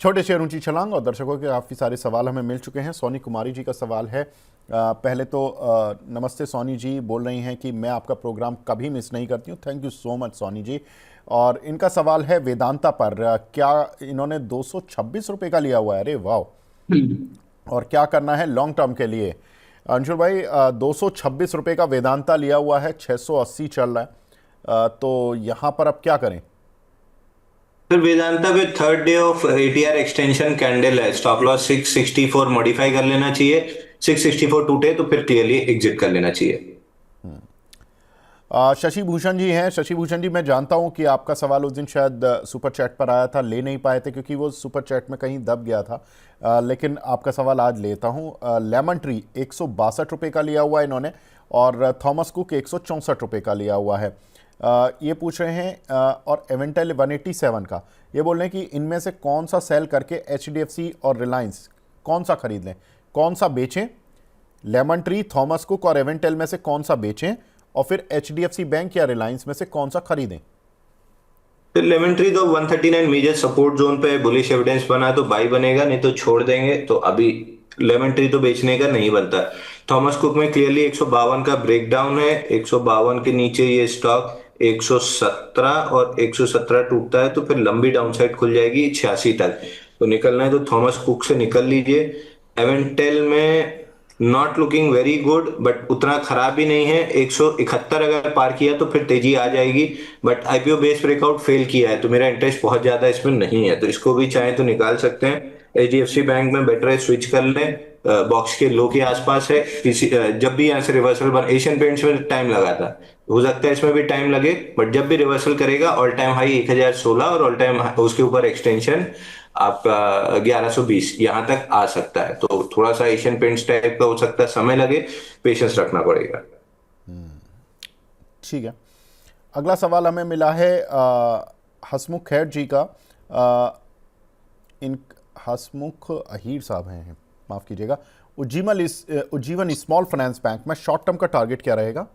छोटे शेयर ऊंची छलांग और दर्शकों के काफ़ी सारे सवाल हमें मिल चुके हैं। सोनी कुमारी जी का सवाल है। पहले तो नमस्ते सोनी जी, बोल रही हैं कि मैं आपका प्रोग्राम कभी मिस नहीं करती हूँ। Thank you so much Soni ji. और इनका सवाल है वेदांता पर। क्या इन्होंने 226 रुपये का लिया हुआ है? अरे वाह। और क्या करना है लॉन्ग टर्म के लिए? अंशुल भाई, 226 रुपये का वेदांता लिया हुआ है, 680 चल रहा है। तो यहाँ पर अब क्या करें? फिर वेदांता पे third day of ATR extension candle है, स्टॉप लॉस 664 मॉडिफाई कर लेना चाहिए। 664 टूटे तो फिर क्लियरली एग्जिट कर लेना चाहिए। शशि भूषण जी हैं। शशि भूषण जी, मैं जानता हूं कि आपका सवाल उस दिन शायद सुपर चैट पर आया था, ले नहीं पाए थे क्योंकि वो सुपर चैट में कहीं दब गया था। लेकिन आपका सवाल आज लेता हूं। लेमन ट्री 162 रुपये का लिया हुआ है इन्होंने, और थॉमस कुक 164 रुपये का लिया हुआ है। ये पूछ रहे हैं। और एवेंटेल 187 का, ये बोल रहे हैं कि इनमें से कौन सा सेल करके HDFC और रिलायंस कौन सा खरीद लें, कौन सा बेचें? लेमन ट्री, थॉमस कुक और एवेंटेल में से कौन सा बेचें, और फिर HDFC बैंक या रिलायंस में से कौन सा खरीदें? फिर लेमन ट्री तो 139 मेजर सपोर्ट जोन पे बुलिश एविडेंस बना तो बाई बनेगा, नहीं तो छोड़ देंगे। तो अभी लेमन ट्री तो बेचने का नहीं बनता। थॉमस कुक में क्लियरली 152 का ब्रेकडाउन है। 152 के नीचे ये स्टॉक 117 और 117 टूटता है तो फिर लंबी डाउनसाइड खुल जाएगी 86 तक। तो निकलना है तो थॉमस कुक से निकल लीजिए। एवेंटेल में not looking very good, but उतना खराब भी नहीं है। 171 अगर पार किया तो फिर तेजी आ जाएगी, but IPO base breakout fail किया है तो मेरा इंटरेस्ट बहुत ज्यादा इसमें नहीं है, तो इसको भी चाहे तो निकाल सकते हैं। एचडीएफसी बैंक में बेटर है स्विच कर लें। बॉक्स के लो के आसपास है। जब भी यहाँ से रिवर्सल बन, एशियन पेंट्स में टाइम लगा था, हो सकता है इसमें भी टाइम लगे, बट जब भी रिवर्सल करेगा ऑल टाइम हाई 1016 और ऑल टाइम उसके ऊपर एक्सटेंशन आपका 1120 यहां तक आ सकता है। तो थोड़ा सा एशियन पेंट्स टाइप का हो सकता है, समय लगे, पेशेंस रखना पड़ेगा। ठीक है। अगला सवाल हमें मिला है हसमुख खैर जी का। इन हसमुख अहीर साहब हैं, माफ़ कीजिएगा। उज्जीवन स्मॉल फाइनेंस बैंक में शॉर्ट टर्म का टारगेट क्या रहेगा?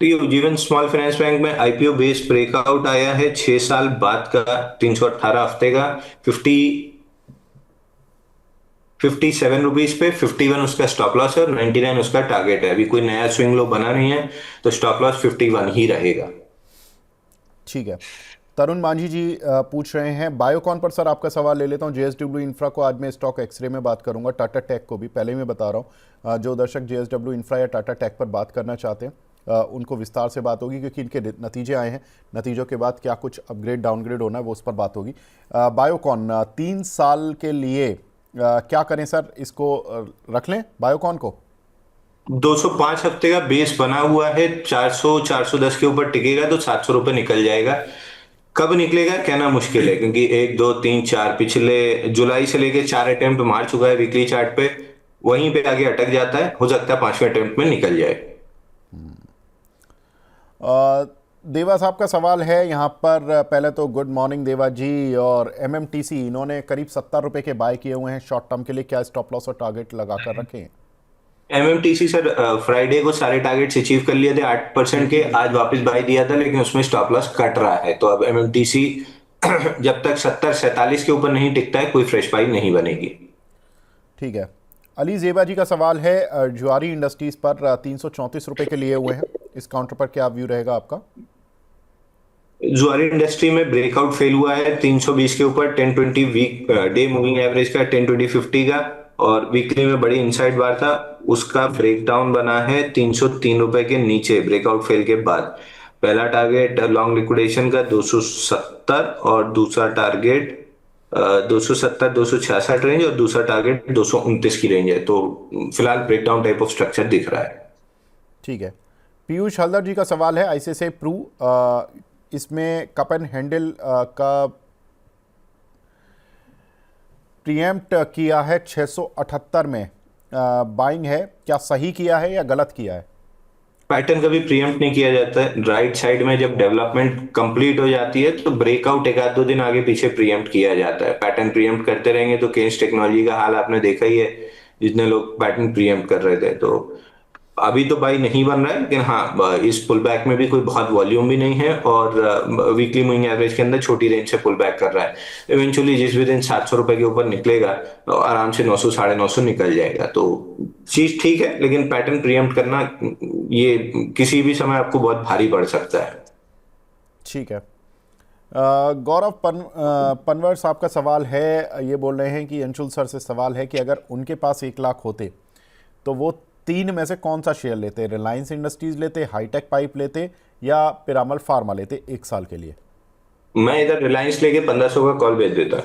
तो ये उज्जीवन स्मॉल फाइनेंस बैंक में आईपीओ बेस ब्रेकआउट आया है 6 साल बाद का, 318 हफ्ते का। 57 रुपीज पे 51 उसका स्टॉप लॉस है और 99 उसका टारगेट है। अभी कोई नया स्विंग लो बना नहीं है तो स्टॉप लॉस 51 ही रहेगा। ठीक है। तरुण मांझी जी पूछ रहे हैं बायोकॉन पर। सर आपका सवाल ले लेता हूं। JSW इंफ्रा को आज मैं स्टॉक एक्सरे में बात करूंगा, टाटा टेक को भी पहले ही मैं बता रहा हूं। जो दर्शक JSW इंफ्रा या टाटा टेक पर बात करना चाहते हैं उनको विस्तार से बात होगी, क्योंकि इनके नतीजे आए हैं। नतीजों के बाद क्या कुछ अपग्रेड डाउनग्रेड होना है वो उस पर बात होगी। बायोकॉन 3 साल के लिए क्या करें सर? इसको रख लें बायोकॉन को? 205 हफ्ते का बेस बना हुआ है। 400 410 के ऊपर टिकेगा तो 700 रुपए निकल जाएगा। कब निकलेगा कहना मुश्किल है, क्योंकि 1 2 3 4 पिछले जुलाई से लेके 4 अटेम्प्ट मार चुका है वीकली चार्ट पे। वहीं पे आगे अटक जाता है, हो सकता है 5वें अटेम्प्ट में निकल जाए। देवा साहब का सवाल है यहाँ पर। पहले तो गुड मॉर्निंग देवा जी। और MMTC इन्होंने करीब 70 रुपये के बाय किए हुए हैं शॉर्ट टर्म के लिए, क्या स्टॉप लॉस और टारगेट लगा कर रखें? एमएमटीसी सर फ्राइडे को सारे टारगेट्स अचीव कर लिए थे 8% के, आज वापस बाय दिया था लेकिन उसमें स्टॉप लॉस कट रहा है। तो अब एमएमटीसी जब तक 70 47 के ऊपर नहीं टिकता है कोई फ्रेश बाई नहीं बनेगी। ठीक है। अली जेबा जी का सवाल है जुआरी इंडस्ट्रीज पर। 334 रुपये के लिए हुए हैं, इस काउंटर पर क्या व्यू रहेगा आपका? जुआरी इंडस्ट्री में ब्रेकआउट फेल हुआ है 320 के ऊपर। 1020 वीक डे मूविंग एवरेज का, 1020 50 का, और वीकली में बड़ी इनसाइड बार था। उसका ब्रेकडाउन बना है 303 रुपए के नीचे ब्रेकआउट फेल के बाद। पहला टारगेट लॉन्ग लिक्विडेशन का 270 और दूसरा टारगेट 270 266 रेंज और दूसरा टारगेट 229 की रेंज है। तो फिलहाल ब्रेकडाउन टाइप ऑफ स्ट्रक्चर दिख रहा है। ठीक है। पीयूष हल्दर जी का सवाल है ICICI प्रू। इसमें कप एंड हैंडल का प्रीएम्प्ट किया है 678 में, बाइंग है, क्या सही किया है या गलत किया है? पैटर्न कभी प्रीएम्प्ट नहीं किया जाता है। राइट साइड में जब डेवलपमेंट कंप्लीट हो जाती है तो ब्रेकआउट 1 2 दिन आगे पीछे प्रीएम्प्ट किया जाता है। पैटर्न प्रीएम्प्ट करते रहेंगे तो केन्स टेक्नोलॉजी का हाल आपने देखा ही है, जितने लोग पैटर्न प्रीएम्प्ट कर रहे थे। तो अभी तो बाई नहीं बन रहा है, लेकिन हाँ इस पुल बैक में भी कोई बहुत वॉल्यूम भी नहीं है, और वीकली मूविंग एवरेज के अंदर छोटी रेंज से पुल बैक कर रहा है। इवेंचुअली जिस भी दिन 700 रुपए के ऊपर निकलेगा तो आराम से 900 950 निकल जाएगा। तो चीज ठीक है, लेकिन पैटर्न प्रीएम्प्ट करना ये किसी भी समय आपको बहुत भारी पड़ सकता है। ठीक है। गौरव पनवर साहब का सवाल है, ये बोल रहे हैं कि अंशुल सर से सवाल है कि अगर उनके पास 1 लाख होते तो वो तीन में से कौन सा शेयर लेते? रिलायंस इंडस्ट्रीज लेते, हाईटेक पाइप लेते, या पिरामल फार्मा लेते 1 साल के लिए? मैं इधर रिलायंस लेके 1500 का कॉल भेज देता।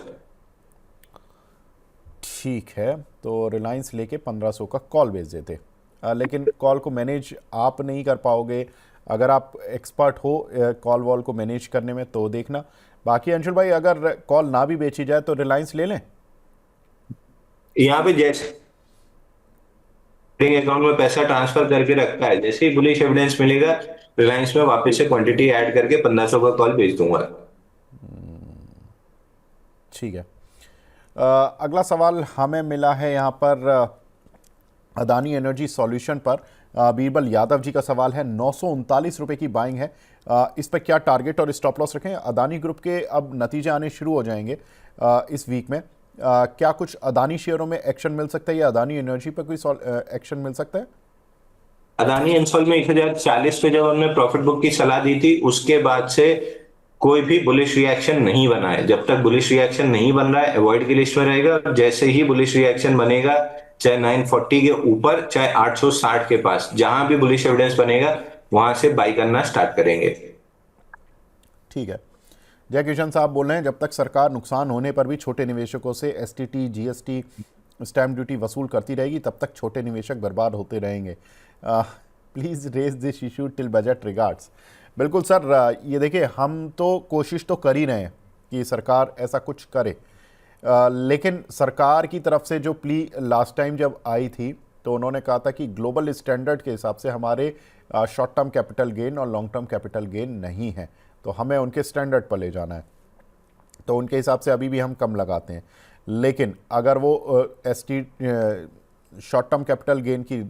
ठीक है, तो रिलायंस लेके 1500 का कॉल भेज देते। लेकिन कॉल को मैनेज आप नहीं कर पाओगे। अगर आप एक्सपर्ट हो कॉल वॉल को मैनेज करने में तो देखना। बाकी अंशुल भाई, अगर कॉल ना भी बेची जाए तो रिलायंस ले लें? यहाँ पे जैसे ट्रेडिंग अकाउंट में पैसा ट्रांसफर करके रखा है, जैसे ही बुलिश एविडेंस मिलेगा रिलायंस में वापस से क्वांटिटी ऐड करके 1500 का कॉल भेज दूंगा। ठीक है। अगला सवाल हमें मिला है यहाँ पर अदानी एनर्जी सॉल्यूशन पर। बीरबल यादव जी का सवाल है, 939 रुपये की बाइंग है, इस पर क्या टारगेट और स्टॉप लॉस रखें? अदानी ग्रुप के अब नतीजे आने शुरू हो जाएंगे इस वीक में। क्या कुछ अदानी शेयरों में एक्शन मिल सकता है या अदानी एनर्जी पर कोई एक्शन मिल सकता है? अदानी इंसॉल में 1040 पे जब हमने प्रॉफिट बुक की सलाह दी थी, उसके बाद से कोई भी बुलिश रिएक्शन नहीं बना है। जब तक बुलिश रिएक्शन नहीं बन रहा है अवॉइड की लिस्ट में रहेगा, और जैसे ही बुलिश रिएक्शन बनेगा, चाहे 940 के ऊपर चाहे 860 के पास, जहां भी बुलिश एविडेंस बनेगा वहां से बाई करना स्टार्ट करेंगे। ठीक है। जय किशन साहब बोल रहे हैं, जब तक सरकार नुकसान होने पर भी छोटे निवेशकों से एसटीटी, जीएसटी, स्टैम्प ड्यूटी वसूल करती रहेगी, तब तक छोटे निवेशक बर्बाद होते रहेंगे। Please raise this issue till budget regards. बिल्कुल सर, ये देखिए, हम तो कोशिश तो कर ही रहे हैं कि सरकार ऐसा कुछ करे, लेकिन सरकार की तरफ से जो प्ली लास्ट टाइम जब आई थी तो उन्होंने कहा था कि ग्लोबल स्टैंडर्ड के हिसाब से हमारे शॉर्ट टर्म कैपिटल गेन और लॉन्ग टर्म कैपिटल गेन नहीं है, तो हमें उनके स्टैंडर्ड पर ले जाना है। तो उनके हिसाब से अभी भी हम कम लगाते हैं, लेकिन अगर वो शॉर्ट टर्म कैपिटल गेन की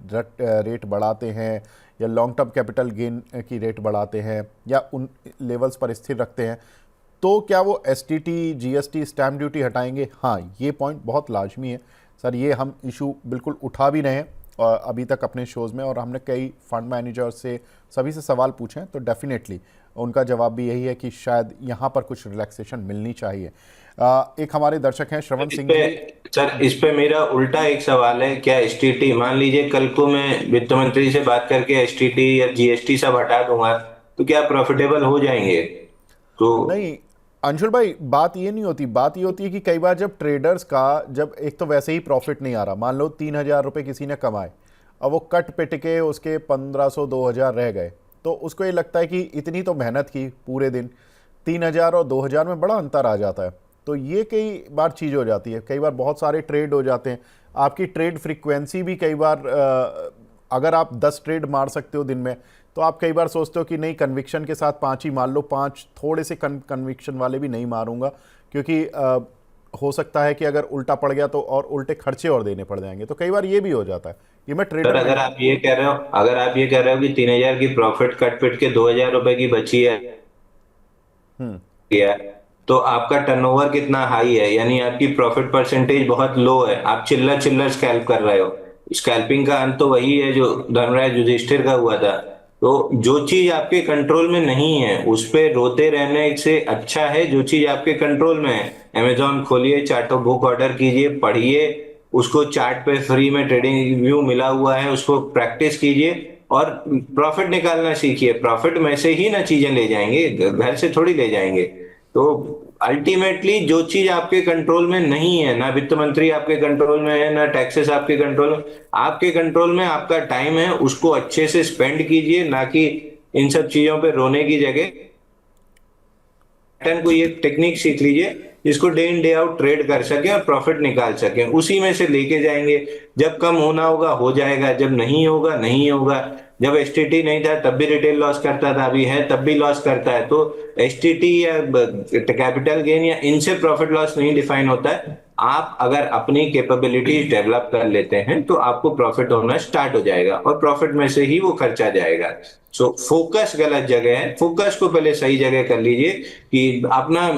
रेट बढ़ाते हैं या लॉन्ग टर्म कैपिटल गेन की रेट बढ़ाते हैं या उन लेवल्स पर स्थिर रखते हैं, तो क्या वो एसटीटी, जीएसटी, स्टैम्प ड्यूटी हटाएंगे? हाँ, ये पॉइंट बहुत लाजमी है सर। ये हम इशू बिल्कुल उठा भी रहे हैं और अभी तक अपने शोज़ में, और हमने कई फंड मैनेजर से सभी से सवाल पूछे हैं, तो डेफिनेटली उनका जवाब भी यही है कि शायद यहाँ पर कुछ रिलैक्सेशन मिलनी चाहिए। एक हमारे दर्शक हैं श्रवण सिंह जी। सर इस पे मेरा उल्टा एक सवाल है, क्या एसटीटी, मान लीजिए कल को मैं वित्त मंत्री से बात करके एसटीटी या जीएसटी सब हटा दूंगा, तो क्या प्रॉफिटेबल हो जाएंगे? तो नहीं अंशुल भाई, बात ये नहीं होती। बात ये होती है कि कई बार जब ट्रेडर्स का, जब एक तो वैसे ही प्रॉफिट नहीं आ रहा, मान लो 3,000 रुपये किसी ने कमाए, अब वो कट पिट के उसके 1,500 2,000 रह गए, तो उसको ये लगता है कि इतनी तो मेहनत की पूरे दिन, 3,000 और 2,000 में बड़ा अंतर आ जाता है। तो ये कई बार चीज़ हो जाती है, कई बार बहुत सारे ट्रेड हो जाते हैं, आपकी ट्रेड फ्रीक्वेंसी भी कई बार अगर आप 10 ट्रेड मार सकते हो दिन में, तो आप कई बार सोचते हो कि नहीं, कन्विक्शन के साथ 5 ही मार लो, 5 थोड़े से कन्विक्शन वाले भी नहीं मारूंगा, क्योंकि हो सकता है कि अगर उल्टा पड़ गया तो और उल्टे खर्चे और देने पड़ जाएंगे। तो कई बार ये भी हो जाता है। ये मैं सर ट्रेडर अगर आप ये कह रहे हो, कि 3,000 की प्रॉफिट कट पिट के 2,000 रुपए की बची है, तो आपका टर्नओवर कितना हाई है, यानी आपकी प्रॉफिट परसेंटेज बहुत लो है, आप चिल्लर चिल्लर स्कैल्प कर रहे हो। स्कैल्पिंग का अंत तो वही है जो धर्मराज युधिष्ठिर का हुआ था। तो जो चीज आपके कंट्रोल में नहीं है उस पे रोते रहने से अच्छा है जो चीज आपके कंट्रोल में है, अमेजॉन खोलिए, चार्ट ऑफ बुक ऑर्डर कीजिए, पढ़िए उसको, चार्ट पे फ्री में ट्रेडिंग व्यू मिला हुआ है, उसको प्रैक्टिस कीजिए और प्रॉफिट निकालना सीखिए। प्रॉफिट में से ही ना चीजें ले जाएंगे, घर से थोड़ी ले जाएंगे। तो अल्टीमेटली जो चीज आपके कंट्रोल में नहीं है, ना वित्त मंत्री आपके कंट्रोल में है, ना टैक्सेस आपके कंट्रोल में, आपके कंट्रोल में आपका टाइम है, उसको अच्छे से स्पेंड कीजिए, ना कि इन सब चीजों पे रोने की जगह पैटर्न को ये टेक्निक सीख लीजिए जिसको day in day out trade कर सके और प्रॉफिट निकाल सके, उसी में से लेके जाएंगे। जब कम होना होगा हो जाएगा, जब नहीं होगा नहीं होगा। जब एसटीटी नहीं था तब भी रिटेल लॉस करता था, अभी है तब भी लॉस करता है। तो एसटीटी या कैपिटल गेन या इनसे प्रॉफिट लॉस नहीं डिफाइन होता है, आप अगर अपनी कैपेबिलिटी डेवलप कर लेते हैं तो आपको प्रॉफिट होना स्टार्ट हो जाएगा और प्रॉफिट में से ही वो खर्चा जाएगा। सो फोकस गलत जगह है, फोकस को पहले सही जगह कर लीजिए कि अपना,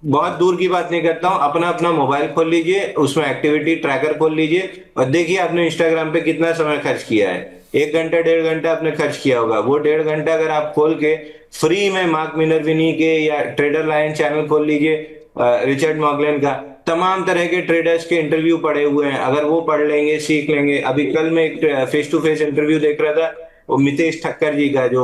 बहुत दूर की बात नहीं करता हूं, अपना अपना मोबाइल खोल लीजिए, उसमें एक्टिविटी ट्रैकर खोल लीजिए और देखिए आपने इंस्टाग्राम पे कितना समय खर्च किया है। 1 घंटा 1.5 घंटा आपने खर्च किया होगा, वो 1.5 घंटा अगर आप खोल के फ्री में मार्क मिनरविनी के या ट्रेडर लाइन चैनल खोल लीजिए, रिचर्ड मॉर्गलन का तमाम तरह के ट्रेडर्स के इंटरव्यू पड़े हुए हैं, अगर वो पढ़ लेंगे सीख लेंगे। अभी कल मैं एक फेस टू फेस इंटरव्यू देख रहा था, वो मितेश ठक्कर जी का, जो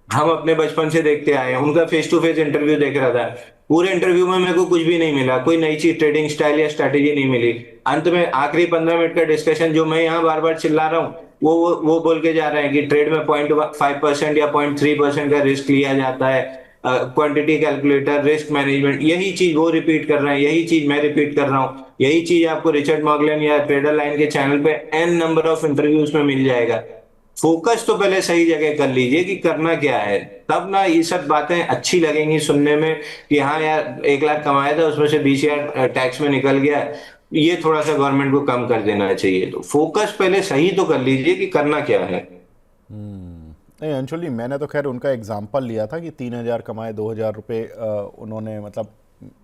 हम अपने बचपन से देखते आए हैं, उनका फेस टू फेस इंटरव्यू देख रहा था। पूरे इंटरव्यू में मेरे को कुछ भी नहीं मिला, कोई नई चीज ट्रेडिंग स्टाइल या स्ट्रैटेजी नहीं मिली। अंत में आखिरी 15 मिनट का डिस्कशन जो मैं यहाँ बार बार चिल्ला रहा हूँ, वो बोल के जा रहे हैं कि ट्रेड में 0.5% या 0.3% का रिस्क लिया जाता है, क्वांटिटी कैलकुलेटर, रिस्क मैनेजमेंट, यही चीज वो रिपीट कर रहे हैं, यही चीज मैं रिपीट कर रहा हूँ, यही चीज आपको रिचर्ड मॉर्गलन या ट्रेडर लाइन के चैनल पे एन नंबर ऑफ इंटरव्यूज में मिल जाएगा। फोकस तो पहले सही जगह कर लीजिए कि करना क्या है, तब ना ये सब बातें अच्छी लगेंगी सुनने में कि हाँ यार 1 लाख कमाया था उसमें से 20,000 टैक्स में निकल गया, ये थोड़ा सा गवर्नमेंट को कम कर देना चाहिए। तो फोकस पहले सही तो कर लीजिए कि करना क्या है। नहीं अंशुल जी, मैंने तो खैर उनका एग्जाम्पल लिया था कि 3,000 कमाए, 2,000 रुपये उन्होंने मतलब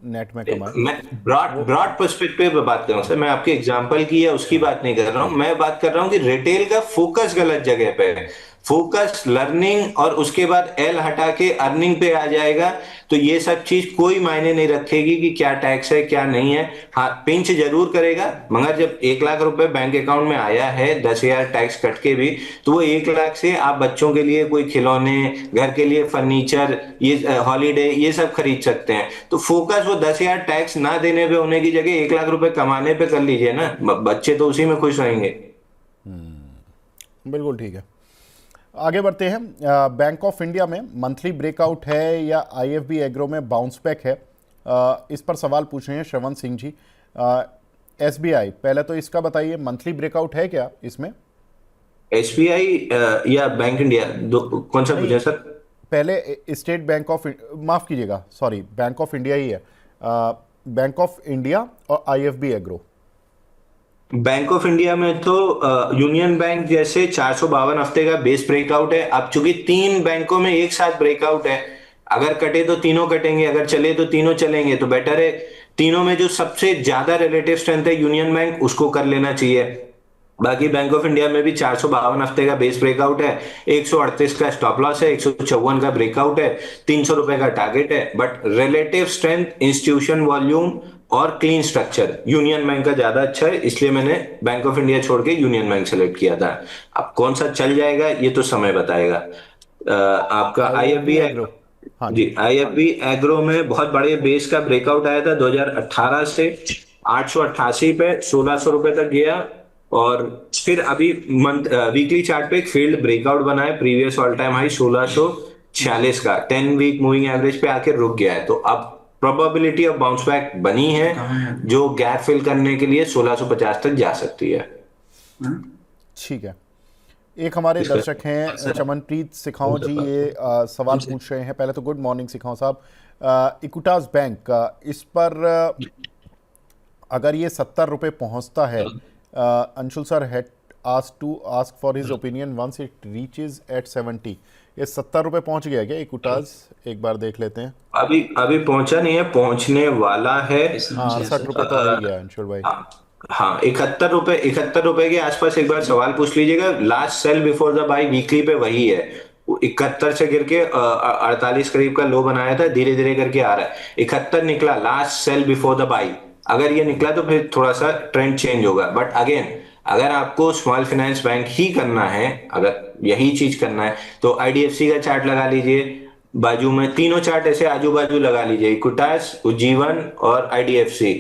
नेट में कमाए। मैं ब्रॉड ब्रॉड पर्सपेक्टिव पे बात कर रहा हूँ सर, मैं आपके एग्जांपल की या उसकी बात नहीं कर रहा हूँ, मैं बात कर रहा हूँ कि रिटेल का फोकस गलत जगह पे है। फोकस लर्निंग और उसके बाद एल हटा के अर्निंग पे आ जाएगा तो ये सब चीज कोई मायने नहीं रखेगी कि क्या टैक्स है क्या नहीं है। हाँ पिंच जरूर करेगा, मगर जब 1 लाख रुपए बैंक अकाउंट में आया है 10,000 टैक्स कट के भी, तो वो 1 लाख से आप बच्चों के लिए कोई खिलौने, घर के लिए फर्नीचर, ये हॉलीडे, ये सब खरीद सकते हैं। तो फोकस वो 10,000 टैक्स ना देने पे होने की जगह 1 लाख रुपए कमाने पे कर लीजिए ना, बच्चे तो उसी में खुश रहेंगे। बिल्कुल ठीक है, आगे बढ़ते हैं। बैंक ऑफ इंडिया में मंथली ब्रेकआउट है या आईएफबी एग्रो में बाउंस बैक है, इस पर सवाल पूछ रहे हैं श्रवण सिंह जी। एसबीआई, पहले तो इसका बताइए, मंथली ब्रेकआउट है क्या इसमें? एसबीआई या बैंक इंडिया, कौन सा पूछा सर? पहले स्टेट बैंक ऑफ, माफ कीजिएगा सॉरी, बैंक ऑफ इंडिया ही है। बैंक ऑफ इंडिया और IFB agro. Bank of India में तो यूनियन बैंक जैसे 452 हफ्ते का बेस ब्रेकआउट है। अब चूंकि 3 बैंकों में एक साथ ब्रेकआउट है, अगर कटे तो तीनों कटेंगे, अगर चले तो तीनों चलेंगे, तो बेटर है तीनों में जो सबसे ज्यादा रिलेटिव स्ट्रेंथ है यूनियन बैंक, उसको कर लेना चाहिए। बाकी बैंक ऑफ इंडिया में भी 452 हफ्ते का बेस ब्रेकआउट है, 138 का स्टॉप लॉस है, 154 का ब्रेकआउट है, 300 रुपए का टारगेट है। But relative strength, institution volume और क्लीन स्ट्रक्चर यूनियन बैंक का ज्यादा अच्छा है, इसलिए मैंने बैंक ऑफ इंडिया छोड़ के यूनियन बैंक सेलेक्ट किया था। अब कौन सा चल जाएगा ये तो समय बताएगा। आपका आईएफबी एग्रो, हाँ जी, आईएफबी एग्रो में बहुत बड़े बेस का ब्रेकआउट आया था 2018 से 888 पे 1,600 रुपए तक गया, और फिर अभी मंथ वीकली चार्ट पे एक फील्ड ब्रेकआउट बना है, प्रीवियस ऑल टाइम हाई 1,646 का 10 वीक मूविंग एवरेज पे आके रुक गया है। तो अब प्रोबेबिलिटी ऑफ बाउंस बैक बनी है जो गैप फिल करने के लिए 1,650 तक जा सकती है। ठीक है। एक हमारे दर्शक हैं चमनप्रीत सिखाओ जी, ये सवाल पूछ रहे हैं। पहले तो गुड मॉर्निंग सिखाओ साहब। इक्विटास बैंक, इस पर अगर ये 70 रुपये पहुंचता है, Anshul sir had ask for his opinion once it reaches at 70, ये 70 रुपये पहुंच गया क्या इक्विटास? एक बार देख लेते हैं। अभी पहुंचा नहीं है, पहुंचने वाला है। 68 रुपये तो आ ही गया अंशुल भाई। हाँ 71 रुपए के आसपास एक बार सवाल पूछ लीजिएगा। Last sell before the buy weekly पे वही है, 71 से गिर के 48 करीब का लो बनाया था, धीरे धीरे करके आ रहा है। 71 निकला last sell before the buy, अगर ये निकला तो फिर थोड़ा सा ट्रेंड चेंज होगा। बट अगेन अगर आपको स्मॉल फाइनेंस बैंक ही करना है, अगर यही चीज करना है, तो आईडीएफसी का चार्ट लगा लीजिए, बाजू में तीनों चार्ट ऐसे आजू बाजू लगा लीजिए, इक्विटास, उज्जीवन और IDFC.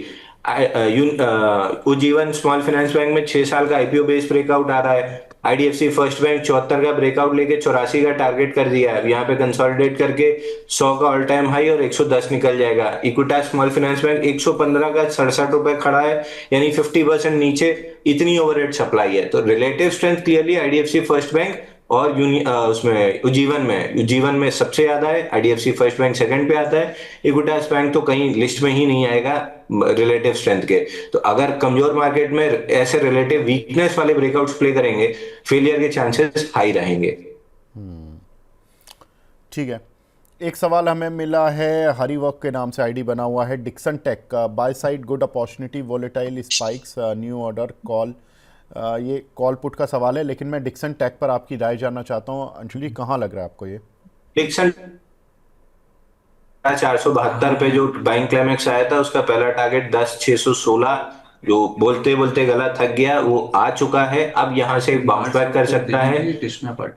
Ujjivan small finance bank में 6 साल का आईपीओ बेस ब्रेकआउट आ रहा है। आईडीएफसी फर्स्ट बैंक 74 का ब्रेकआउट लेके 84 का टारगेट कर दिया है, यहाँ पे कंसोलिडेट करके 100 का ऑल टाइम हाई और 110 निकल जाएगा। इक्विटास स्मॉल फाइनेंस बैंक 115 का 67 रुपए खड़ा है, यानी 50% नीचे, इतनी ओवरहेड सप्लाई है। तो relative strength clearly IDFC first bank और उसमें उज्जीवन में सबसे ज्यादा है, आईडीएफसी फर्स्ट बैंक सेकंड पे आता है, इक्विटास बैंक तो कहीं लिस्ट में ही नहीं आएगा रिलेटिव स्ट्रेंथ के। तो अगर कमजोर मार्केट में ऐसे रिलेटिव वीकनेस वाले ब्रेकआउट्स प्ले करेंगे, फेलियर के चांसेस हाई रहेंगे। ठीक है। एक सवाल हमें मिला है, हरी वर्क के नाम से आईडी बना हुआ है, डिक्सन टेक का by side good opportunity volatile spikes new order call. ये कॉल पुट का सवाल है, लेकिन मैं डिक्सन टेक पर आपकी राय जानना चाहता हूँ। अंशुल जी, कहाँ लग रहा है आपको ये? डिक्सन 472 पे जो बाइंग क्लाइमेक्स आया था, उसका पहला टारगेट 10,616, जो बोलते बोलते गला थक गया, वो आ चुका है। अब यहाँ से बाउंस बैक कर सकता है,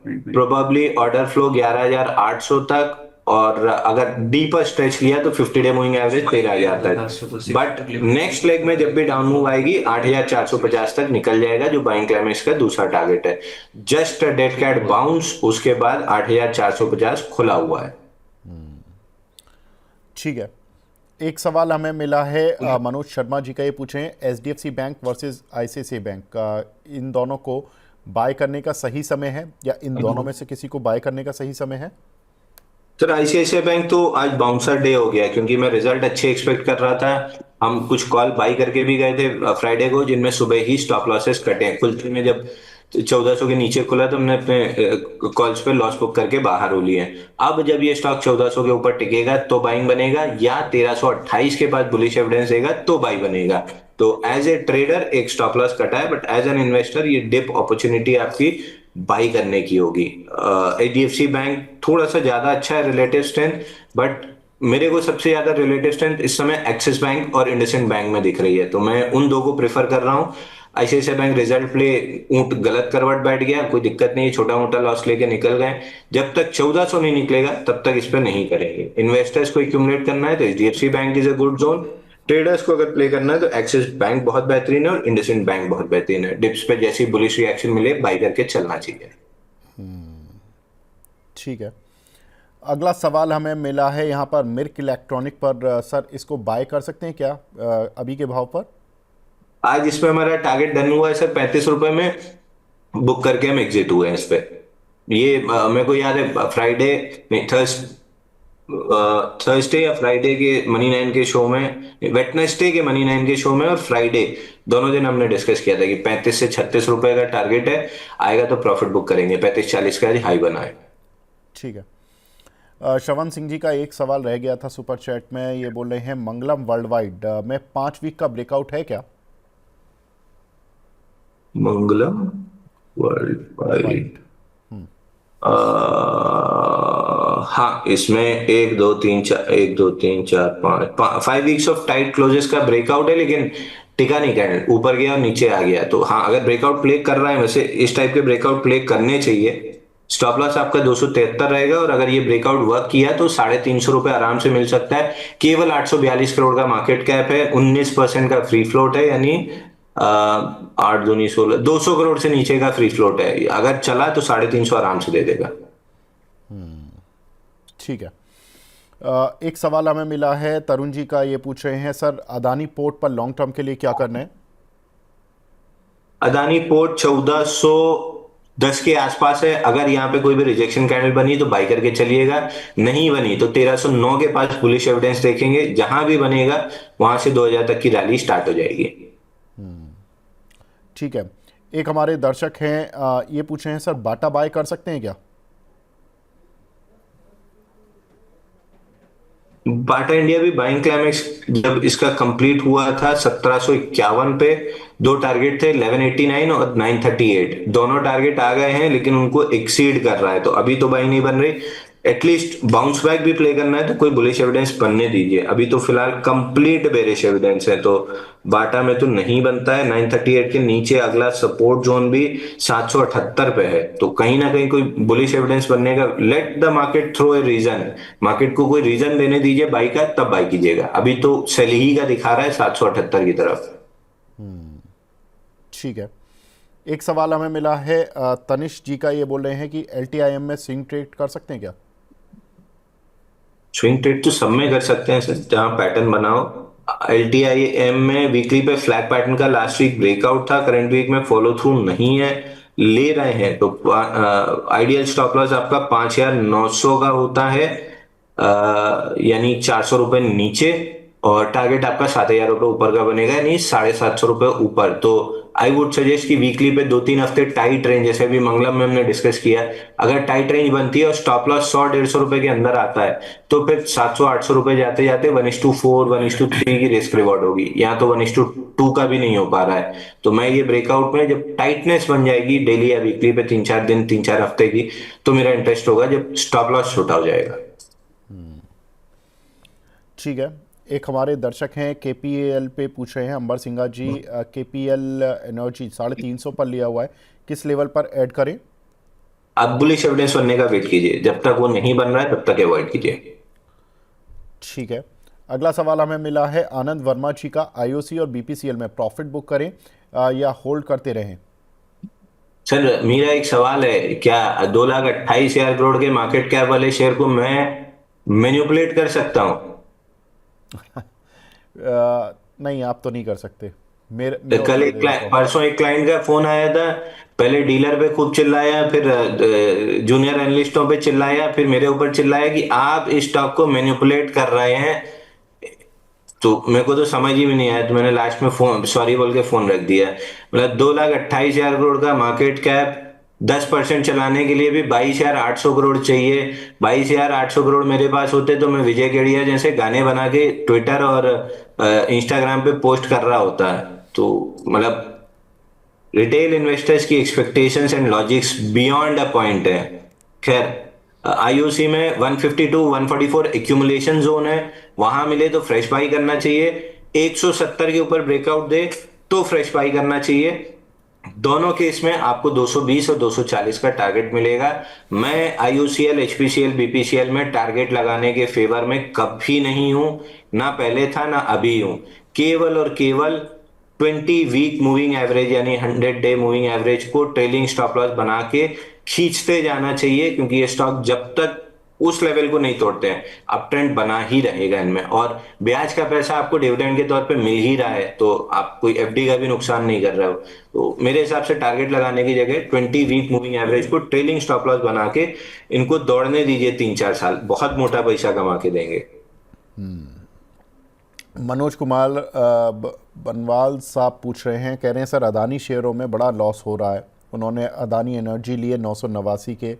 प्रोबेबली ऑर्डर फ्लो 11,800 तक, और अगर डीपर स्ट्रेच लिया तो 50 डे मूविंग एवरेज 13,000 तक। बट नेक्स्ट लेग में जब भी डाउन मूव आएगी 8,450 तक निकल जाएगा, जो बाइंग क्लाइमेक्स का दूसरा टारगेट है। जस्ट डेड कैट बाउंस, उसके बाद 8,450 खुला हुआ है। ठीक है। एक सवाल हमें मिला है, मनोज शर्मा जी का, ये पूछे हैं HDFC bank versus ICICI bank का, इन दोनों को बाय करने का सही समय है, या इन दोनों में से किसी को बाय करने का सही समय है? सर आईसीआईसीआई बैंक तो आज बाउंसर डे हो गया, क्योंकि मैं रिजल्ट अच्छे एक्सपेक्ट कर रहा था। हम कुछ कॉल बाई करके भी गए थे फ्राइडे को, जिनमें सुबह ही स्टॉप लॉसेस कटे। खुलते में जब 1400 के नीचे खुला तो हमने अपने कॉल्स पे लॉस बुक करके बाहर हो लिए। अब जब ये स्टॉक 1400 के ऊपर टिकेगा तो बाइंग बनेगा, या 1328 के बाद बुलिश एविडेंस देगा तो बाई बनेगा। तो एज ए ट्रेडर एक स्टॉप लॉस कटा है, बट एज एन इन्वेस्टर ये डिप अपॉर्चुनिटी आपकी बाई करने की होगी। एचडीएफसी बैंक थोड़ा सा ज्यादा अच्छा है रिलेटिव स्ट्रेंथ, बट मेरे को सबसे ज्यादा रिलेटिव स्ट्रेंथ इस समय एक्सिस बैंक और इंडसइंड बैंक में दिख रही है, तो मैं उन दो को प्रेफर कर रहा हूँ। आईसीआईसीआई बैंक रिजल्ट प्ले ऊंट गलत करवट बैठ गया, कोई दिक्कत नहीं, छोटा मोटा लॉस लेके निकल गए। जब तक 1400 नहीं निकलेगा तब तक इस पे नहीं करेंगे। इन्वेस्टर्स को एक्यूमुलेट करना है तो HDFC bank is a good zone. Traders को अगर प्ले करना है तो एक्सिस बैंक बहुत बेहतरीन है और इंडसइंड बैंक बहुत बेहतरीन है। डिप्स पे जैसी बुलिश रिएक्शन मिले बाई करके चलना चाहिए। ठीक है। अगला सवाल हमें मिला है यहाँ पर मिर्क इलेक्ट्रॉनिक पर, सर इसको बाय कर सकते हैं क्या अभी के भाव पर? आज इसमें हमारा टारगेट डन हुआ है सर, 35 रुपए में बुक करके हम एग्जिट हुए हैं इस पे। ये मेरे को याद है फ्राइडे नहीं, थर्सडे या फ्राइडे के मनी नाइन के शो में, वेटनेसडे के मनी नाइन के शो में और फ्राइडे दोनों दिन हमने डिस्कस किया था कि 35 से 36 रुपए का टारगेट है, आएगा तो प्रॉफिट बुक करेंगे। 35-40 का हाई बना है। ठीक है। श्रवण सिंह जी का एक सवाल रह गया था सुपर चैट में, ये बोल रहे हैं मंगलम वर्ल्ड वाइड में 5 वीक का ब्रेकआउट है क्या? मंगलम वर्ल्ड वाइड, हाँ, इसमें 5 वीक्स ऑफ टाइट क्लोजेस का ब्रेकआउट है, लेकिन टिका नहीं, कैंडल ऊपर गया और नीचे आ गया। तो हाँ, अगर ब्रेकआउट प्ले कर रहा है, वैसे इस टाइप के ब्रेकआउट प्ले करने चाहिए। स्टॉप लॉस आपका 273 रहेगा, और अगर ये ब्रेकआउट वर्क किया तो 350 रुपए आराम से मिल सकता है। केवल 842 करोड़ का मार्केट कैप है, 19% का फ्री फ्लोट है, यानी 8 दूनी 16, 200 करोड़ से नीचे का फ्री फ्लोट है। अगर चला तो 350 आराम से दे देगा। ठीक है। एक सवाल हमें मिला है, तरुण जी का, ये पूछ रहे हैं सर अदानी पोर्ट पर लॉन्ग टर्म के लिए क्या करना है? अदानी पोर्ट 1410 के आसपास है। अगर यहाँ पे कोई भी रिजेक्शन कैंडल बनी तो बाई करके चलिएगा, नहीं बनी तो 1309 के पास बुलिश एविडेंस देखेंगे। जहां भी बनेगा वहां से 2000 तक की रैली स्टार्ट हो जाएगी। ठीक है। एक हमारे दर्शक हैं, ये पूछ रहे हैं सर बाटा बाय कर सकते हैं क्या? बाटा इंडिया भी बाइंग क्लाइमेक्स जब इसका कंप्लीट हुआ था 1751 पे, दो टारगेट थे 1189 और 938, दोनों टारगेट आ गए हैं, लेकिन उनको एक्सीड कर रहा है, तो अभी तो बाइंग नहीं बन रही। एटलीस्ट बाउंस बैक भी प्ले करना है तो कोई बुलिश एविडेंस बनने दीजिए। अभी तो फिलहाल कंप्लीट बेरिश एविडेंस है, तो बाटा में तो नहीं बनता है। 938 के नीचे अगला सपोर्ट जोन भी 778 पे है, तो कहीं ना कहीं कोई बुलिश एविडेंस बनने का, let the market throw a reason, market को कोई रीजन देने दीजिए बाई का, तब बाई कीजिएगा। अभी तो सेल ही का दिखा रहा है 778 की तरफ। ठीक है। एक सवाल हमें मिला है, तनिष जी का, ये बोल रहे हैं कि एलटीआईएम में स्विंग ट्रेड कर सकते हैं क्या? स्विंग ट्रेड तो सब में कर सकते हैं सर, जहां पैटर्न बनाओ। एलटीआईएम में वीकली पे फ्लैग पैटर्न का लास्ट वीक ब्रेकआउट था, करंट वीक में फॉलो थ्रू नहीं है। ले रहे हैं तो आइडियल स्टॉप लॉस आपका 5,900 का होता है, यानी 400 रुपए नीचे, और टारगेट आपका 7,000 रुपए ऊपर का बनेगा, यानी 750 रुपए ऊपर। तो आई वुड सजेस्ट कि वीकली पे 2-3 हफ्ते टाइट रेंज, जैसे अभी मंगलम में हमने डिस्कस किया, अगर टाइट रेंज बनती है और स्टॉप लॉस 100-150 रुपए के अंदर आता है, तो फिर 700-800 रुपए जाते जाते 1:4 1:3 की रिस्क रिवॉर्ड होगी, यहाँ तो 1:2 का भी नहीं हो पा रहा है। तो मैं ये ब्रेकआउट में जब टाइटनेस बन जाएगी डेली या वीकली पे 3-4 दिन 3-4 हफ्ते की, तो मेरा इंटरेस्ट होगा जब स्टॉप लॉस छोटा हो जाएगा। ठीक है। एक हमारे दर्शक हैं केपीएल पे पूछ रहे हैं, अंबर सिंघा जी, केपीएल एनर्जी 350 पर लिया हुआ है, किस लेवल पर ऐड करें? आप बुलिश एविडेंस बनने का वेट कीजिए, जब तक वो नहीं बन रहा है तब तक अवॉइड कीजिए। ठीक है। अगला सवाल हमें मिला है आनंद वर्मा जी का, आईओसी और बीपीसीएल में प्रॉफिट बुक करें या होल्ड करते रहें? सर मेरा एक सवाल है, क्या 2,28,000 करोड़ के मार्केट कैप वाले शेयर को मैं मैनिपुलेट कर सकता हूं? नहीं, आप तो नहीं कर सकते। मेरे कल उत्तर दे देता हूँ। परसों एक क्लाइंट का फोन आया था, पहले डीलर पे खूब चिल्लाया, फिर जूनियर एनालिस्टों पे चिल्लाया, फिर मेरे ऊपर चिल्लाया कि आप इस स्टॉक को मैनिपुलेट कर रहे हैं। तो मेरे को तो समझ ही में नहीं आया, तो मैंने लास्ट में फोन सॉरी बोल के फोन रख दिया। मतलब 2,28,000 करोड़ का मार्केट कैप, 10% चलाने के लिए भी 22,800 करोड़ चाहिए। 22,800 करोड़ मेरे पास होते तो मैं विजय केडिया जैसे गाने बना के ट्विटर और इंस्टाग्राम पे पोस्ट कर रहा होता है। तो मतलब रिटेल इन्वेस्टर्स की expectations and logics beyond a point है। खैर, आईओसी में 150 टू 144 एक्यूमुलेशन जोन है, वहां मिले तो फ्रेश बाई करना चाहिए। 170 के ऊपर ब्रेकआउट दे तो फ्रेश बाई करना चाहिए। दोनों केस में आपको 220 और 240 का टारगेट मिलेगा। मैं आईओसीएल, एचपीसीएल, बीपीसीएल में टारगेट लगाने के फेवर में कभी नहीं हूं, ना पहले था ना अभी हूं। केवल और केवल 20 वीक मूविंग एवरेज यानी 100 डे मूविंग एवरेज को ट्रेलिंग स्टॉप लॉस बना के खींचते जाना चाहिए, क्योंकि ये स्टॉक जब तक उस लेवल को नहीं तोड़ते हैं अप ट्रेंड बना ही रहेगा इनमें, और ब्याज का पैसा आपको डिविडेंड के तौर पे मिल ही रहा है, तो आप कोई एफडी का भी नुकसान नहीं कर रहे हो। तो मेरे हिसाब से टारगेट लगाने की जगह 20 वीक मूविंग एवरेज को ट्रेलिंग स्टॉप लॉस बना के इनको दौड़ने दीजिए, 3-4 साल बहुत मोटा पैसा कमा के देंगे। मनोज कुमार बनवाल साहब पूछ रहे हैं, कह रहे हैं सर अदानी शेयरों में बड़ा लॉस हो रहा है। उन्होंने अदानी एनर्जी लिए 989 के,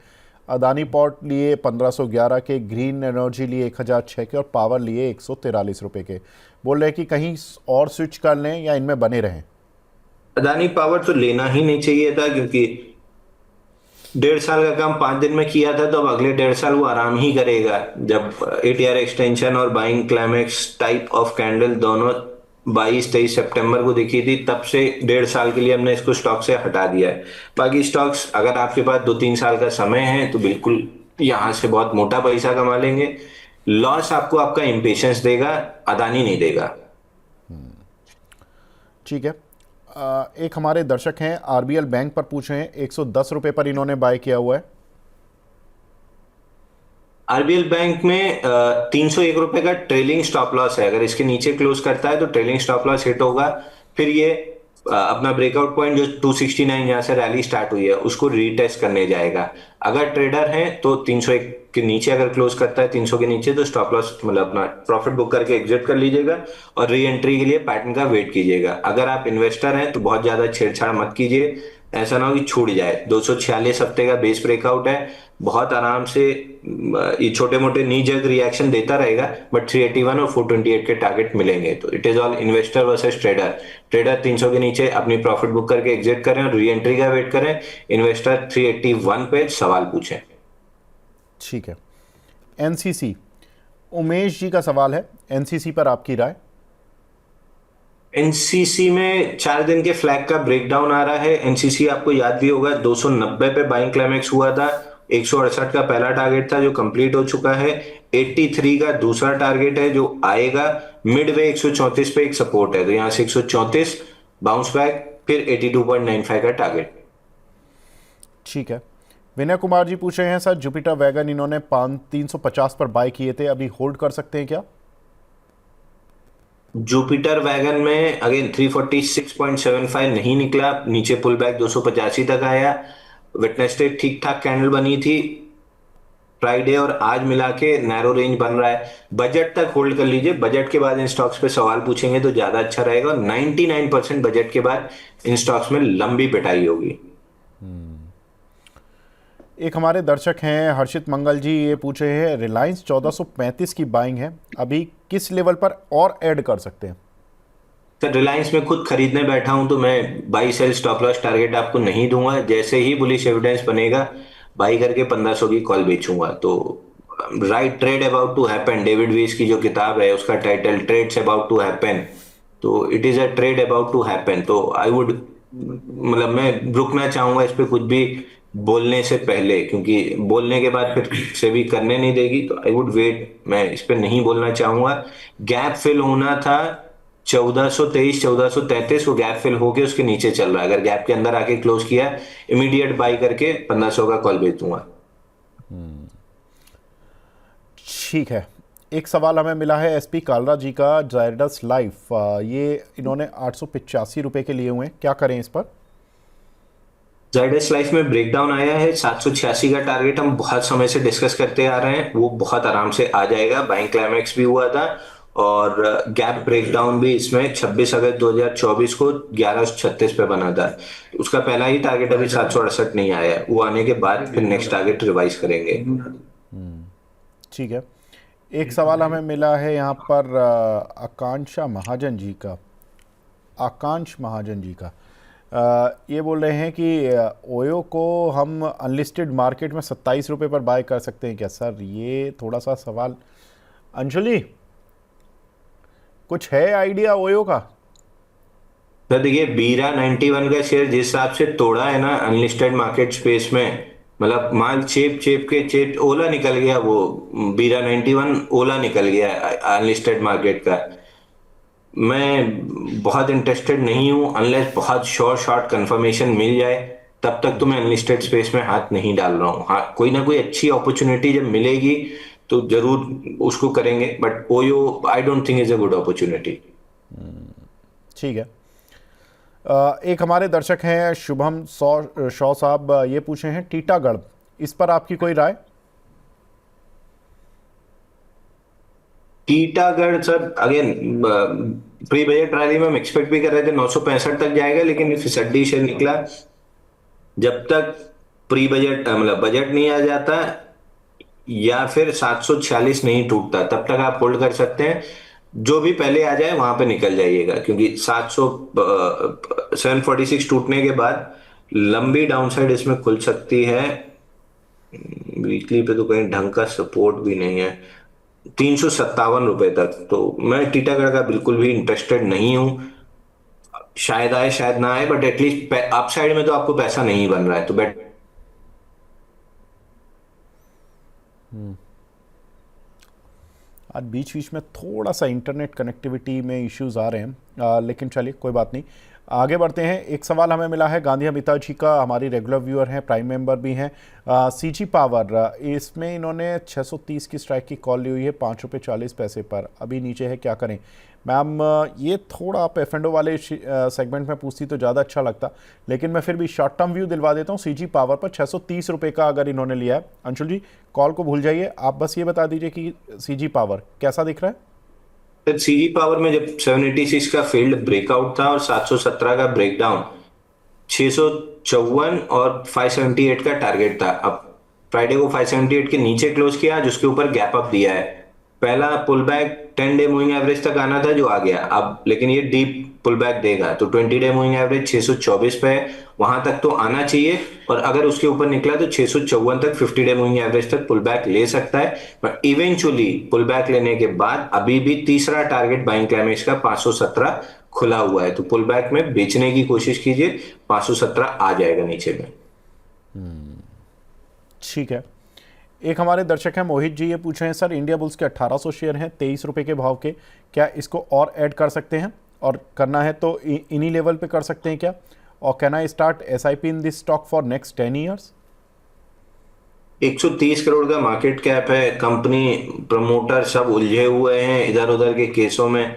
अदानी पोर्ट लिए 1511 के, ग्रीन एनर्जी लिए 1006 के और पावर लिए 143 रुपये के। बोल रहे हैं कि कहीं और स्विच कर लें या इनमें बने रहें? अदानी पावर तो लेना ही नहीं चाहिए था, क्योंकि 1.5 साल का काम 5 दिन में किया था, तो अब अगले 1.5 साल वो आराम ही करेगा। जब एटीआर एक्सटेंशन और buying climax type of candle दोनों 22-23 सितंबर को दिखी थी, तब से 1.5 साल के लिए हमने इसको स्टॉक से हटा दिया है। बाकी स्टॉक्स अगर आपके पास 2-3 साल का समय है तो बिल्कुल यहां से बहुत मोटा पैसा कमा लेंगे। लॉस आपको आपका इम्पेशंस देगा, अदानी नहीं देगा। ठीक है। एक हमारे दर्शक हैं आरबीएल बैंक पर पूछ रहे हैं, 110 रुपये पर इन्होंने बाय किया हुआ है। आरबीएल बैंक में 301 रुपए का ट्रेलिंग स्टॉप लॉस है, अगर इसके नीचे क्लोज करता है तो ट्रेलिंग स्टॉप लॉस हिट होगा। फिर ये अपना ब्रेकआउट पॉइंट जो 269 जहां से रैली स्टार्ट हुई है उसको रीटेस्ट करने जाएगा। अगर ट्रेडर है तो 301 के नीचे अगर क्लोज करता है, 300 के नीचे, तो स्टॉप लॉस मतलब अपना प्रॉफिट बुक करके एग्जिट कर लीजिएगा और री एंट्री के लिए पैटर्न का वेट कीजिएगा। अगर आप इन्वेस्टर हैं तो बहुत ज्यादा छेड़छाड़ मत कीजिए, ऐसा ना हो कि छूट जाए। 246 हफ्ते का बेस ब्रेकआउट है, बहुत आराम से ये छोटे मोटे नी जर्क रिएक्शन देता रहेगा, बट 381 और 428 के टारगेट मिलेंगे। तो it is all investor versus trader. Trader 300 के नीचे अपनी प्रॉफिट बुक करके एग्जिट करें और री एंट्री का वेट करें। इन्वेस्टर 381 पे सवाल पूछें। ठीक है। एनसीसी, उमेश जी का सवाल है, एनसीसी पर आपकी राय? एनसीसी में 4 दिन के फ्लैग का ब्रेकडाउन आ रहा है। एनसीसी आपको याद भी होगा 290 पे बाइंग क्लाइमेक्स हुआ था, 168 का पहला टारगेट था जो कंप्लीट हो चुका है, 83 का दूसरा टारगेट है जो आएगा, मिडवे 134 पे एक सपोर्ट है, तो यहां से 134 बाउंस बैक, फिर 82.95 का टारगेट। ठीक है। विनय कुमार जी पूछ रहे हैं सर, जुपिटर वैगन इन्होंने 350 पर बाय किए थे, अभी होल्ड कर सकते हैं क्या? जुपिटर वैगन में अगेन 346.75 नहीं निकला, नीचे पुल बैक 285 तक आया। वेडनेसडे ठीक ठाक कैंडल बनी थी। फ्राइडे और आज मिला के नैरो रेंज बन रहा है। बजट तक होल्ड कर लीजिए, बजट के बाद इन स्टॉक्स पे सवाल पूछेंगे तो ज्यादा अच्छा रहेगा। 99% बजट के बाद इन स्टॉक्स में लंबी पिटाई होगी। एक हमारे दर्शक हैं हर्षित मंगल जी, ये पूछ रहे हैं रिलायंस 1435 की बाइंग है, अभी किस लेवल पर और ऐड कर सकते हैं? सर रिलायंस में खुद खरीदने बैठा हूं तो मैं buy sell stop loss target आपको नहीं दूंगा। जैसे ही बुलिश एविडेंस बनेगा बाई करके 1500 की कॉल बेचूंगा। तो right trade about to happen, David Weis की जो किताब है उसका title trades about to happen, तो it is a trade about to happen. तो आई वुड, मतलब मैं रुकना चाहूंगा इस पे कुछ भी बोलने से पहले, क्योंकि बोलने के बाद फिर से भी करने नहीं देगी। तो आई वुड वेट, मैं इस पे नहीं बोलना चाहूंगा। गैप फिल होना था 1423 1433, वो गैप फिल होके उसके नीचे चल रहा है। अगर गैप के अंदर आके क्लोज किया, इमीडिएट बाई करके 1500 का कॉल बेच दूंगा। ठीक है। एक सवाल हमें मिला है एसपी कालरा जी का, जायडस लाइफ, ये इन्होंने 885 रुपए के लिए हुए हैं, क्या करें इस पर? जाइडस लाइफ में ब्रेकडाउन आया है। 786 का टारगेट हम बहुत समय से डिस्कस करते आ रहे हैं, वो बहुत आराम से आ जाएगा। बाइंग क्लाइमेक्स भी हुआ था और गैप ब्रेकडाउन भी इसमें 26 अगस्त 2024 को 1136 पे बना था। उसका पहला ही टारगेट अभी 768 नहीं आया है, वो आने के बाद फिर नेक्स्ट टारगेट रिवाइज करेंगे। ठीक है। एक सवाल हमें मिला है यहाँ पर आकांक्षा महाजन जी का, आकांक्ष महाजन जी का, ये बोल रहे हैं कि ओयो को हम अनलिस्टेड मार्केट में 27 रुपये पर बाय कर सकते हैं क्या? सर ये थोड़ा सा सवाल, अंशुली कुछ है आइडिया ओयो का? तो देखिए बीरा 91 का शेयर जिस हिसाब से तोड़ा है ना अनलिस्टेड मार्केट स्पेस में, मतलब माल चेप चेप के चेप ओला निकल गया। वो बीरा 91 ओला निकल गया अनलिस्टेड मार्केट का। मैं बहुत इंटरेस्टेड नहीं हूं, अनलेस बहुत शॉर्ट कंफर्मेशन मिल जाए तब तक तो मैं अनलिस्टेड स्पेस में हाथ नहीं डाल रहा हूं। हाँ, कोई ना कोई अच्छी अपॉर्चुनिटी जब मिलेगी तो जरूर उसको करेंगे, but OYO I don't think is a good opportunity. ठीक है। एक हमारे दर्शक हैं शुभम शॉ साहब, ये पूछे हैं टीटागढ़, इस पर आपकी कोई राय? Titagarh sir again pre budget rally में हम एक्सपेक्ट भी कर रहे थे 965 तक जाएगा, लेकिन फिसड्डी से निकला। जब तक प्री बजट मतलब बजट नहीं आ जाता या फिर 746 नहीं टूटता तब तक आप होल्ड कर सकते हैं। जो भी पहले आ जाए वहां पे निकल जाइएगा, क्योंकि 746 टूटने के बाद लंबी डाउनसाइड इसमें खुल सकती है। वीकली पे तो कहीं ढंग का सपोर्ट भी नहीं है, 357 रुपए तक। तो मैं टीटागढ़ का बिल्कुल भी इंटरेस्टेड नहीं हूं। शायद आए शायद ना आए, बट एटलीस्ट अपसाइड में तो आपको पैसा नहीं बन रहा है, तो बेट। आज बीच बीच में थोड़ा सा इंटरनेट कनेक्टिविटी में इश्यूज आ रहे हैं, लेकिन चलिए कोई बात नहीं, आगे बढ़ते हैं। एक सवाल हमें मिला है गांधी अमिता जी का, हमारी रेगुलर व्यूअर हैं, प्राइम मेंबर भी हैं, सीजी पावर, इसमें इन्होंने 630 की स्ट्राइक की कॉल ली हुई है 5 रुपये 40 पैसे पर, अभी नीचे है, क्या करें? मैम ये थोड़ा आप एफ एंड ओ वाले सेगमेंट में पूछती तो ज़्यादा अच्छा लगता, लेकिन मैं फिर भी शॉर्ट टर्म व्यू दिलवा देता हूँ। सीजी पावर पर 630 रुपये का अगर इन्होंने लिया है, अंशुल जी कॉल को भूल जाइए, आप बस ये बता दीजिए कि सीजी पावर कैसा दिख रहा है? सीजी पावर में जब 786 का फील्ड ब्रेकआउट था और 717 का ब्रेकडाउन, 654 और 578 का टारगेट था। अब फ्राइडे को 578 के नीचे क्लोज किया, जिसके ऊपर गैप अप दिया है। पहला pull back 10 day moving average तक आना था जो आ गया अब, लेकिन ये डीप पुल बैक देगा। तो 20 डे मूविंग एवरेज 624 पे है, वहां तक तो आना चाहिए। और अगर उसके ऊपर निकला तो 654 तक 50 डे मूविंग एवरेज तक पुल बैक ले सकता है। बट इवेंचुअली पुल बैक लेने के बाद अभी भी तीसरा टारगेट बाइंग क्लाइमेक्स का 517 खुला हुआ है। तो पुल बैक में बेचने की कोशिश कीजिए, 517 आ जाएगा नीचे में। ठीक है। एक हमारे दर्शक हैं मोहित जी, ये पूछ रहे हैं सर इंडिया बुल्स के 1800 शेयर हैं 23 रुपये के भाव के, क्या इसको और ऐड कर सकते हैं? और करना है तो इन्हीं लेवल पे कर सकते हैं क्या? और can I start SIP in this stock for next 10 years? 130 crore का मार्केट कैप है, कंपनी प्रमोटर सब उलझे हुए हैं इधर उधर के केसों में।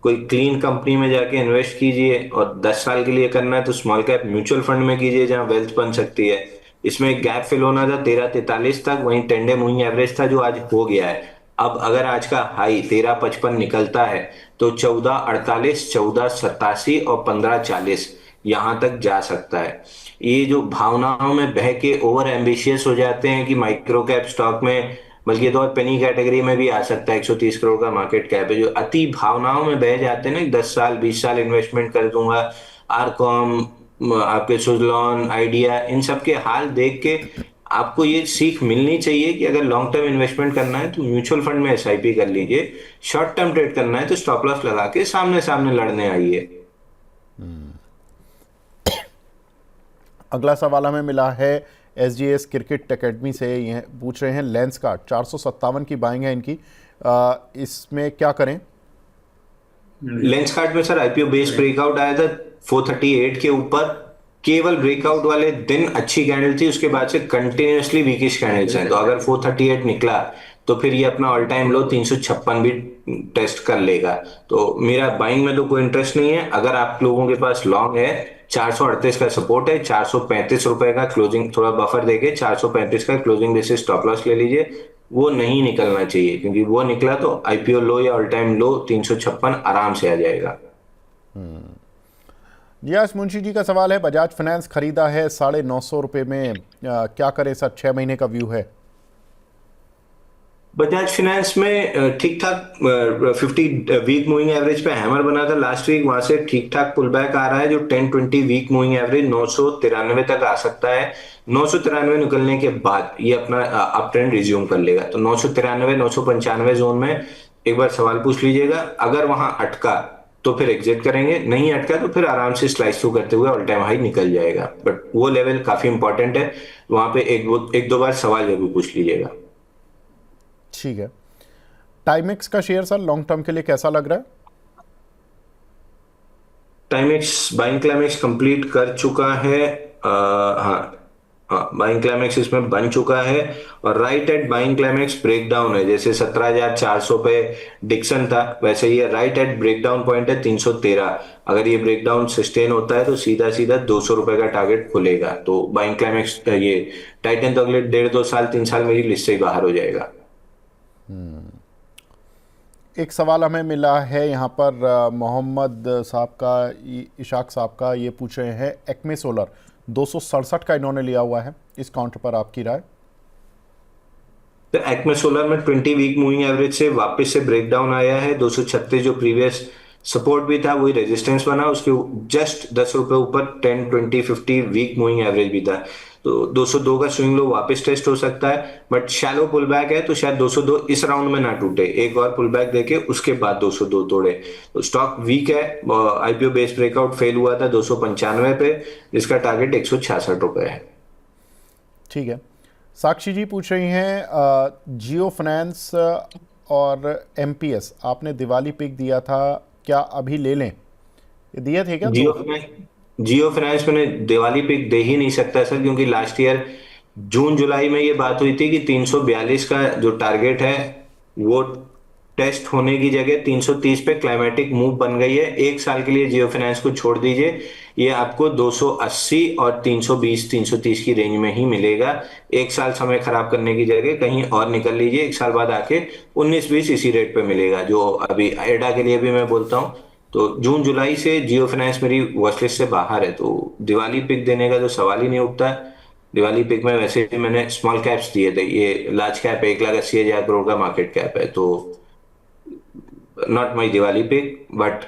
कोई क्लीन कंपनी में जाके इन्वेस्ट कीजिए, और 10 साल के लिए करना है तो स्मॉल कैप म्यूचुअल फंड में कीजिए जहां वेल्थ बन सकती है। इसमें एक गैप फिल होना था 1343 तक, वहीं 10 डे मूविंग एवरेज था जो आज हो गया है। अब अगर आज का हाई 1355 निकलता है तो 1448, 1487 और 1540 यहां तक जा सकता है। ये जो भावनाओं में बह के ओवर एम्बिशियस हो जाते हैं कि माइक्रो कैप स्टॉक में, बल्कि ये तो और पेनी कैटेगरी में भी आ सकता है, 130 करोड़ का मार्केट कैप है, जो अति भावनाओं में बह जाते हैं ना, 10 साल 20 साल इन्वेस्टमेंट कर दूंगा, आरकॉम, आपके सुजलॉन, आइडिया, इन सब के हाल देख के आपको ये सीख मिलनी चाहिए कि अगर लॉन्ग टर्म इन्वेस्टमेंट करना है तो म्यूचुअल फंड में एसआईपी कर लीजिए, शॉर्ट टर्म ट्रेड करना है तो स्टॉप लॉस लगा के सामने सामने लड़ने आइए। अगला सवाल हमें मिला है एसजीएस क्रिकेट एकेडमी से। ये पूछ रहे हैं लेंस कार्ड 457 की बाइंग है इनकी, इसमें क्या करें? लेंस कार्ड में सर आईपीओ बेस ब्रेकआउट आया था 438 के ऊपर, केवल ब्रेकआउट वाले दिन अच्छी कैंडल थी, उसके बाद से कंटिन्यूअसली वीकिश कैंडल्स हैं। तो अगर 438 निकला तो फिर ये अपना ऑल टाइम लो 356 भी टेस्ट कर लेगा। तो मेरा बाइंग में तो कोई इंटरेस्ट नहीं है। अगर आप लोगों के पास लॉन्ग है, 438 का सपोर्ट है, 435 रुपए का क्लोजिंग, थोड़ा बफर देके 435 का क्लोजिंग बेसिस स्टॉप लॉस ले लीजिए। वो नहीं निकलना चाहिए, क्योंकि वो निकला तो आईपीओ लो या ऑल टाइम लो 356 आराम से आ जाएगा। जियास मुंशी जी का सवाल है, बजाज फाइनेंस खरीदा है 950 में, क्या करें सर? 6 महीने का व्यू है। बजाज फाइनेंस में ठीक ठाक 50 वीक मूविंग एवरेज पे हैमर बना था लास्ट वीक, वहां से ठीक ठाक पुल बैक आ रहा है। जो 10-20 वीक मूविंग एवरेज 993 तक आ सकता है। 993 निकलने के बाद ये अपना अप ट्रेंड रिज्यूम कर लेगा। तो 993 995 जोन में एक बार सवाल पूछ लीजिएगा। अगर वहां अटका तो फिर एग्जिट करेंगे, नहीं अटका तो फिर आराम से स्लाइस थ्रू करते हुए ऑल टाइम हाई निकल जाएगा। बट वो लेवल काफी इंपॉर्टेंट है, वहां पे एक दो बार सवाल जरूर पूछ लीजिएगा। ठीक है। टाइमेक्स का शेयर सर लॉन्ग टर्म के लिए कैसा लग रहा है? टाइमेक्स बाइंग क्लाइमेक्स कंप्लीट कर चुका है। हाँ, हाँ बाइंग क्लाइमेक्स इसमें बन चुका है, और right at buying climax breakdown है। जैसे 17,400 पे डिक्सन था, वैसे ये राइट एट ब्रेकडाउन पॉइंट है 313। अगर ये ब्रेकडाउन सस्टेन होता है तो सीधा सीधा 200 रुपए का टारगेट खुलेगा। तो बाइंग क्लाइमेक्स ये टाइटन तो अगले 1.5-2 साल 3 साल मेरी लिस्ट से ही बाहर हो जाएगा। एक सवाल हमें मिला है यहाँ पर मोहम्मद साहब का, इशाक साहब का, ये पूछ रहे हैं एक्मे सोलर 267 का इन्होंने लिया हुआ है, इस काउंटर पर आपकी राय? तो एक्मे सोलर में 20 वीक मूविंग एवरेज से वापस से ब्रेकडाउन आया है। 236 जो प्रीवियस सपोर्ट भी था वही रेजिस्टेंस बना, उसके जस्ट 10 रुपए ऊपर 10, 20, 50 वीक मूविंग एवरेज भी था। तो 202 का स्विंग लो वापस टेस्ट हो सकता है, बट शैलो पुल बैक है तो शायद 202 इस राउंड में ना टूटे, एक और पुल बैक देके उसके बाद 202 तोड़े। तो स्टॉक वीक है। आईपीओ बेस ब्रेकआउट फेल हुआ था 295 पे, जिसका टारगेट 166 रुपए है। ठीक है। साक्षी जी पूछ रही हैं जियो फाइनेंस और एमपीएस आपने दिवाली पिक दिया था, क्या अभी ले लें? ये दिए थे क्या जियो दो? फाइनेंस जियो फाइनेंस मैंने दिवाली पिक दे ही नहीं सकता सर, क्योंकि लास्ट ईयर जून जुलाई में ये बात हुई थी कि 342 का जो टारगेट है वो टेस्ट होने की जगह 330 पे क्लाइमेटिक मूव बन गई है। एक साल के लिए जियो फाइनेंस को छोड़ दीजिए, ये आपको 280 और 320 330 की रेंज में ही मिलेगा। एक साल समय खराब करने की जगह कहीं और निकल लीजिए, एक साल बाद आके 19-20 इसी रेट पे मिलेगा, जो अभी एडा के लिए भी मैं बोलता हूँ। तो जून जुलाई से जियो फाइनेंस मेरी वॉचलिस्ट से बाहर है, तो दिवाली पिक देने का तो सवाल ही नहीं उठता। दिवाली पिक में वैसे भी मैंने स्मॉल कैप्स दिए थे, ये लार्ज कैप 1,80,000 करोड़ का मार्केट कैप है, तो not my Diwali pick. But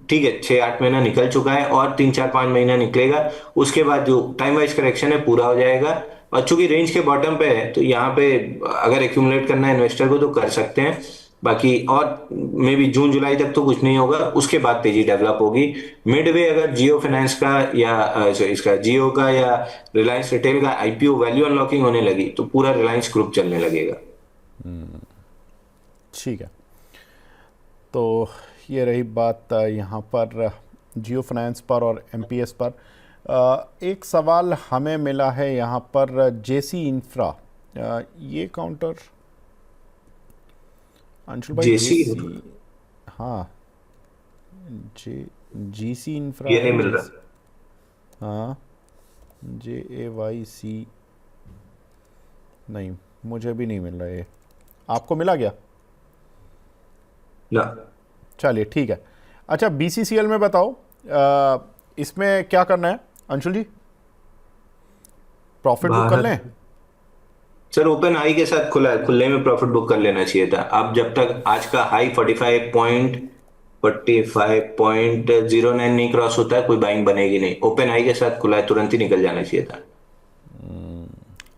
ठीक है, 6-8 महीना निकल चुका है और 3-4-5 महीना निकलेगा, उसके बाद जो टाइम वाइज करेक्शन है पूरा हो जाएगा। और चूंकि रेंज के बॉटम पे है तो यहाँ पे अगर एक्यूमुलेट करना है इन्वेस्टर को तो कर सकते हैं। बाकी और मे बी जून जुलाई तक तो कुछ नहीं होगा, उसके बाद तेजी डेवलप होगी। मिडवे अगर जियो फाइनेंस का या इसका जियो का या रिलायंस रिटेल का आईपीओ वैल्यू अनलॉकिंग होने लगी तो पूरा रिलायंस ग्रुप चलने लगेगा। ठीक है। तो ये रही बात यहाँ पर जियो फाइनेंस पर और एमपीएस पर। एक सवाल हमें मिला है यहाँ पर जेसी इंफ्रा, ये काउंटर अंशुल भाई जेसी, हाँ जे GC इंफ्रा ये है, नहीं मिल JC, रहा। हाँ, JAYC नहीं, मुझे भी नहीं मिल रहा है। आपको मिला क्या? ना, चलिए ठीक है। अच्छा, BCCL में बताओ, इसमें क्या करना है अंशुल जी? प्रॉफिट बुक कर बाहर लें? सर ओपन हाई के साथ खुला है, खुले में प्रॉफिट बुक कर लेना चाहिए था। आप जब तक आज का हाई 45.09 नहीं क्रॉस होता है, कोई बाइंग बनेगी नहीं। ओपन हाई के साथ खुला है, तुरंत ही निकल जाना चाहिए था।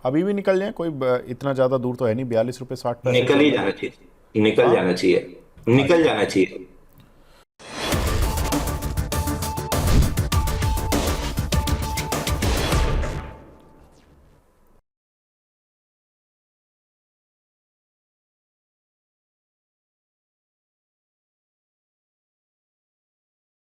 अभी भी निकल जाए, कोई इतना ज़्यादा दूर तो है नहीं, 42 रुपये 60 पैसे निकल चल ही रहा है। जाना चाहिए, निकल हाँ, जाना चाहिए, निकल अच्छा, जाना चाहिए।